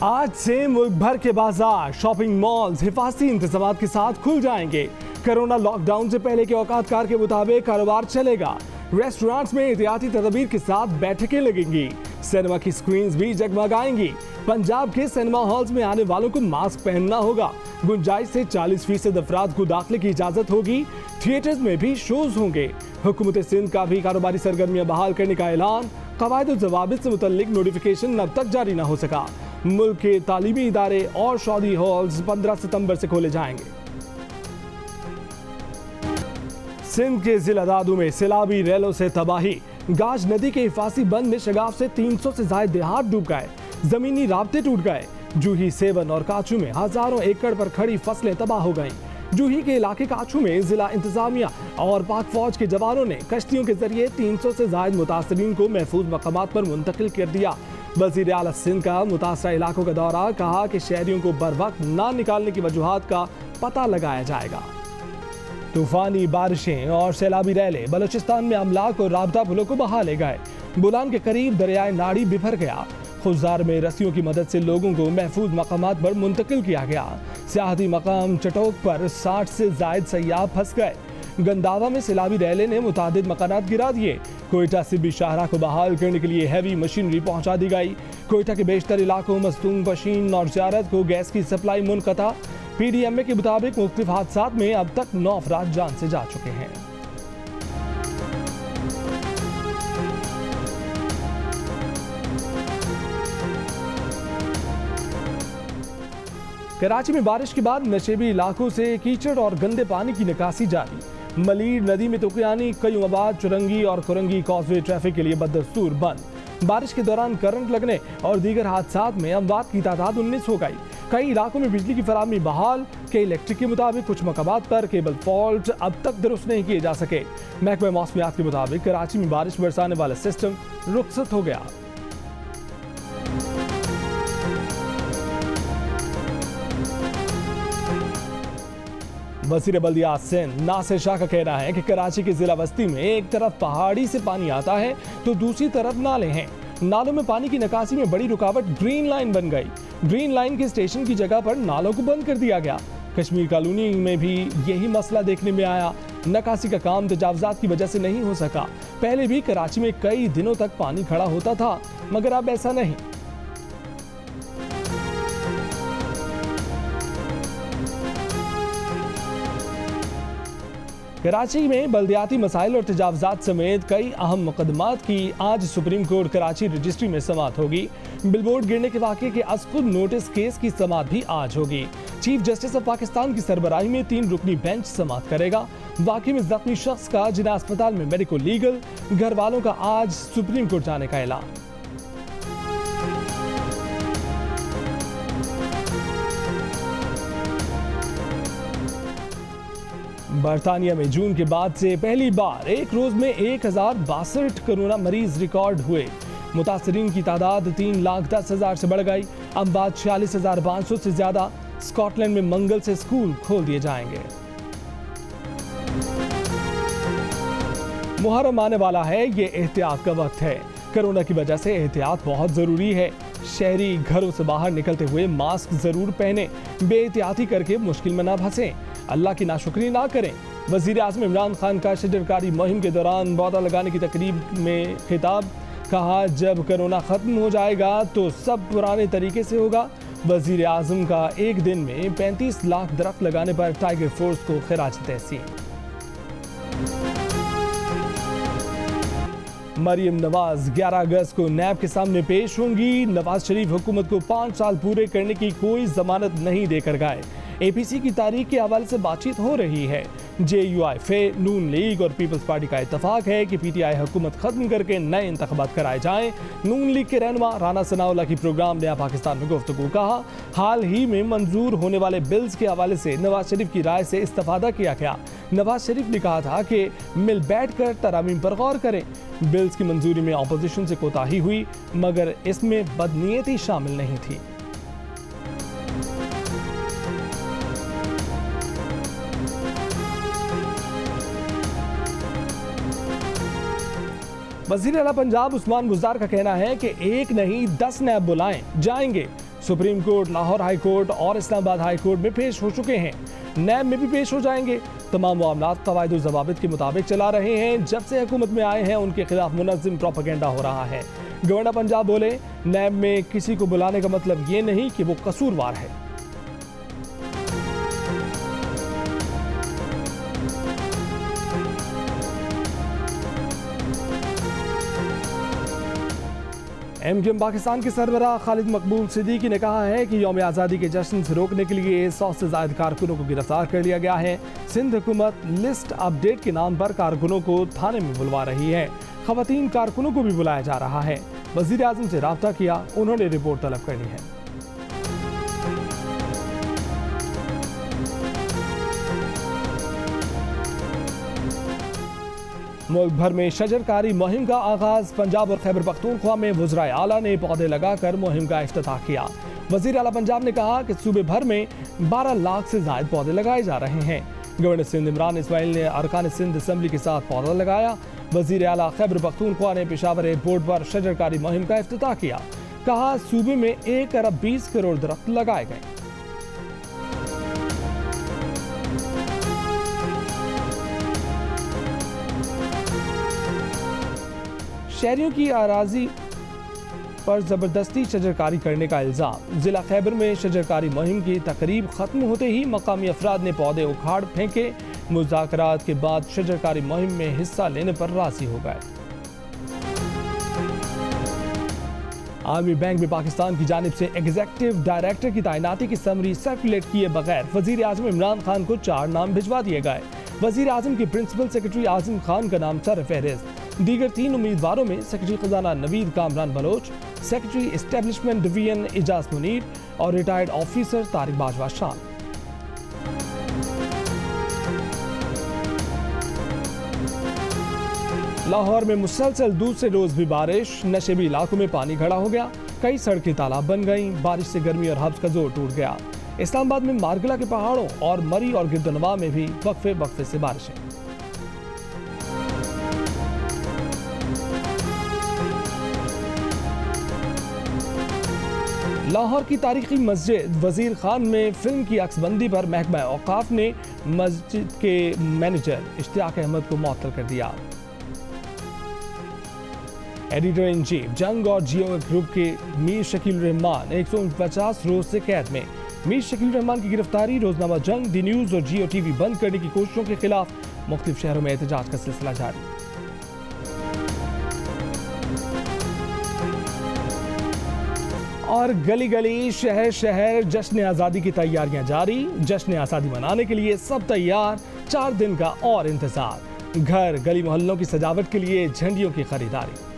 आज से मुल्क भर के बाजार, शॉपिंग मॉल्स हिफाजती इंतजाम के साथ खुल जाएंगे। कोरोना लॉकडाउन से पहले के औकातकार के मुताबिक कारोबार चलेगा। रेस्टोरेंट्स में एहतियाती तदबीर के साथ बैठकें लगेंगी। सिनेमा की स्क्रीन्स भी जगमगाएंगी। पंजाब के सिनेमा हॉल्स में आने वालों को मास्क पहनना होगा। गुंजाइश से 40% अफराद को दाखिले की इजाजत होगी। थिएटर्स में भी शोज होंगे। हुकूमत सिंध का भी कारोबारी सरगर्मियां बहाल करने का ऐलान। कवायद और ज़वाबित से मुतल्लिक नोटिफिकेशन अब तक जारी न हो सका। मुल्क के तालीमी इदारे और शादी हॉल्स 15 सितंबर से खोले जाएंगे। सिंध के जिला दादू में सैलाबी रेलों से तबाही। गाज नदी के हिफाजी बंद में शगाफ से 300 से ज्यादा देहात डूब गए। जमीनी राब्ते टूट गए। जूही, सेवन और काचू में हजारों एकड़ पर खड़ी फसलें तबाह हो गईं। जूही के इलाके काचू में जिला इंतजामिया और पाक फौज के जवानों ने कश्तियों के जरिए 300 से ज्यादा मुतासरीन को महफूज मकामात पर मुंतकिल कर दिया। वज़ीर आला सिंध का मुतासरा इलाकों का दौरा, कहा कि शहरियों को बरवक्त ना निकालने की वजूहात का पता लगाया जाएगा। तूफानी बारिशें और सैलाबी रैले बलूचिस्तान में अमलाक और राबता पुलों को बहा ले गए। बुलान के करीब दरियाए नाड़ी बिफर गया। खुजार में रस्सियों की मदद से लोगों को महफूज मकामात पर मुंतकिल किया गया। सियाहती मकाम चटोक पर 60 से जायद सयाह फंस गए। गंदावा में सैलाबी रैले ने मुतादिद मकानात गिरा दिए। कोयटा से भी शाहरा को बहाल करने के लिए हैवी मशीनरी पहुंचा दी गई। कोयटा के बेशतर इलाकों मस्तूम पशीन और ज़ियारत को गैस की सप्लाई मुनक़ता। पीडीएमए के मुताबिक मुख्तलिफ हादसात में अब तक 9 अफराद जान से जा चुके हैं। कराची में बारिश के बाद नशेबी इलाकों से कीचड़ और गंदे पानी की निकासी जारी। मलीर नदी में तुकियानी, कयूमाबाद, चुरंगी और कुरंगी कॉजवे ट्रैफिक के लिए बदस्तूर बंद। बारिश के दौरान करंट लगने और दीगर हादसात में अमवात की तादाद 19 हो गई। कई इलाकों में बिजली की फराहमी बहाल। के इलेक्ट्रिक के मुताबिक कुछ मकामात पर केबल फॉल्ट अब तक दुरुस्त नहीं किए जा सके। महकमा मौसमियात के मुताबिक कराची में बारिश बरसाने वाला सिस्टम रुखसत हो गया। वज़ीर बल्दियात सिंध नासिर शाह का कहना है कि कराची की जिला बस्ती में एक तरफ पहाड़ी से पानी आता है तो दूसरी तरफ नाले हैं। नालों में पानी की निकासी में बड़ी रुकावट ग्रीन लाइन बन गई। ग्रीन लाइन के स्टेशन की जगह पर नालों को बंद कर दिया गया। कश्मीर कॉलोनी में भी यही मसला देखने में आया। निकासी का काम तजावुज़ात की वजह से नहीं हो सका। पहले भी कराची में कई दिनों तक पानी खड़ा होता था, मगर अब ऐसा नहीं। कराची में बल्दियाती मसाइल और तजावुज़ात समेत कई अहम मुकदमात की आज सुप्रीम कोर्ट कराची रजिस्ट्री में समाअत होगी। बिलबोर्ड गिरने के वाक़े के अज़खुद नोटिस केस की समाअत भी आज होगी। चीफ जस्टिस ऑफ पाकिस्तान की सरबराही में 3 रुकनी बेंच समाअत करेगा। वाक़े में जख्मी शख्स का जिला अस्पताल में मेडिको लीगल, घर वालों का आज सुप्रीम कोर्ट जाने का ऐलान। बरतानिया में जून के बाद से पहली बार एक रोज में 1062 कोरोना मरीज रिकॉर्ड हुए। मुतासरीन की तादाद 3,10,000 से बढ़ गई। अब बाद 46,500 से ज्यादा। स्कॉटलैंड में मंगल से स्कूल खोल दिए जाएंगे। मुहर्रम आने वाला है, ये एहतियात का वक्त है। कोरोना की वजह से एहतियात बहुत जरूरी है। शहरी घरों से बाहर निकलते हुए मास्क जरूर पहने। बेएहतियाती करके मुश्किल में ना फंसें। अल्लाह की नाशुक्री ना करें। वज़ीर आज़म इमरान खान का शजरकारी मुहिम के दौरान पौधा लगाने की तकरीब में खिताब। कहा, जब कोरोना ख़त्म हो जाएगा तो सब पुराने तरीके से होगा। वज़ीर आज़म का एक दिन में 35 लाख दरख्त लगाने पर टाइगर फोर्स को खिराज तहसीन। मरियम नवाज 11 अगस्त को नैब के सामने पेश होंगी। नवाज शरीफ हुकूमत को 5 साल पूरे करने की कोई जमानत नहीं देकर गए। एपीसी की तारीख के हवाले से बातचीत हो रही है। JUIF, नून लीग और पीपल्स पार्टी का इत्तफाक है कि PTI हुकूमत खत्म करके नए इंतखाबात कराए जाएं। नून लीग के रहनुमा राना सनाउल्लाह की प्रोग्राम नया पाकिस्तान में गुफ्तगू। कहा, हाल ही में मंजूर होने वाले बिल्स के हवाले से नवाज शरीफ की राय से इस्तेफादा किया गया। नवाज शरीफ ने कहा था कि मिल बैठ कर तरामीम पर गौर करें। बिल्स की मंजूरी में अपोजिशन से कोताही हुई, मगर इसमें बदनीयती शामिल नहीं थी। वज़ीर आला पंजाब उस्मान बुज़दार का कहना है कि एक नहीं 10 नैब बुलाएं जाएंगे। Supreme court, Lahore high court और इस्लामाबाद हाई कोर्ट में पेश हो चुके हैं। नैब में भी पेश हो जाएंगे। तमाम मामलात कवायद और ज़वाबित के मुताबिक चला रहे हैं। जब से हुकूमत में आए हैं उनके खिलाफ मुनज़्ज़म प्रोपेगेंडा हो रहा है। गवर्नर पंजाब बोले, नैब में किसी को बुलाने का मतलब ये नहीं कि वो कसूरवार है। एमक्यूएम पाकिस्तान के सरबराह खालिद मकबूल सिद्दीकी ने कहा है कि यौम आज़ादी के जश्न से रोकने के लिए 100 से ज़ायद कारकुनों को गिरफ्तार कर लिया गया है। सिंध हुकूमत लिस्ट अपडेट के नाम पर कारकुनों को थाने में बुलवा रही है। ख़वातीन कारकुनों को भी बुलाया जा रहा है। वज़ीर आज़म से राब्ता किया, उन्होंने रिपोर्ट तलब करनी है। मुल्क भर में शजरकारी मुहिम का आगाज। पंजाब और खैबर पख्तूनख्वा में वज़राए आला ने पौधे लगाकर मुहिम का इफ्तिताह किया। वज़ीर आला पंजाब ने कहा कि सूबे भर में 12 लाख से ज़ायद पौधे लगाए जा रहे हैं। गवर्नर सिंध इमरान इस्माइल ने अरकान सिंध असम्बली के साथ पौधा लगाया। वज़ीर आला खैबर पख्तूनख्वा ने पेशावर एयरपोर्ट पर शजरकारी मुहिम का इफ्तिताह किया। कहा, सूबे में 1 अरब 20 करोड़ दरख्त लगाए गए। शहरियों की अराजी पर ज़बरदस्ती शजरकारी करने का इल्ज़ाम। ज़िला खैबर में शजरकारी मुहिम की तकरीब ख़त्म होते ही मकामी अफराद ने पौधे उखाड़ फेंके। मुज़ाकरात के बाद शजरकारी मुहिम में हिस्सा लेने पर राज़ी हो गए। आर्मी बैंक में पाकिस्तान की जानिब से एग्जीक्यूटिव डायरेक्टर की तैनाती की समरी सर्कुलेट किए बगैर वज़ीर आज़म इमरान खान को 4 नाम भिजवा दिए गए। वज़ीर आज़म के प्रिंसिपल सेक्रेटरी आज़म खान का नाम सर फहरिस्त। दीगर 3 उम्मीदवारों में सेक्रेटरी खजाना Naveed Kamran Baloch, secretary establishment division Ejaz Munir और रिटायर्ड ऑफिसर तारिक बाजवा शामिल। लाहौर में मुसलसल दूसरे रोज भी बारिश। नशेबी इलाकों में पानी खड़ा हो गया। कई सड़कें तालाब बन गईं। बारिश से गर्मी और हब्स का जोर टूट गया। इस्लामाबाद में मारगला के पहाड़ों और मरी और गिरदनवा में भी वक्फे वक्फे से बारिशें। लाहौर की तारीखी मस्जिद वजीर खान में फिल्म की अक्सबंदी पर महकमा औकाफ ने मस्जिद के मैनेजर इश्तियाक अहमद को मुअत्तल कर दिया। एडिटर इन चीफ जंग और जियो ग्रुप के मीर शकील रहमान 150 रोज से कैद में। मीर शकील रहमान की गिरफ्तारी, रोजनामा जंग, दी न्यूज और जियो टीवी बंद करने की कोशिशों के खिलाफ मुख्तलिफ शहरों में एहतजाज का सिलसिला जारी। और गली गली, शहर शहर जश्न आज़ादी की तैयारियां जारी। जश्न आज़ादी मनाने के लिए सब तैयार। 4 दिन का और इंतजार। घर, गली मोहल्लों की सजावट के लिए झंडियों की खरीदारी।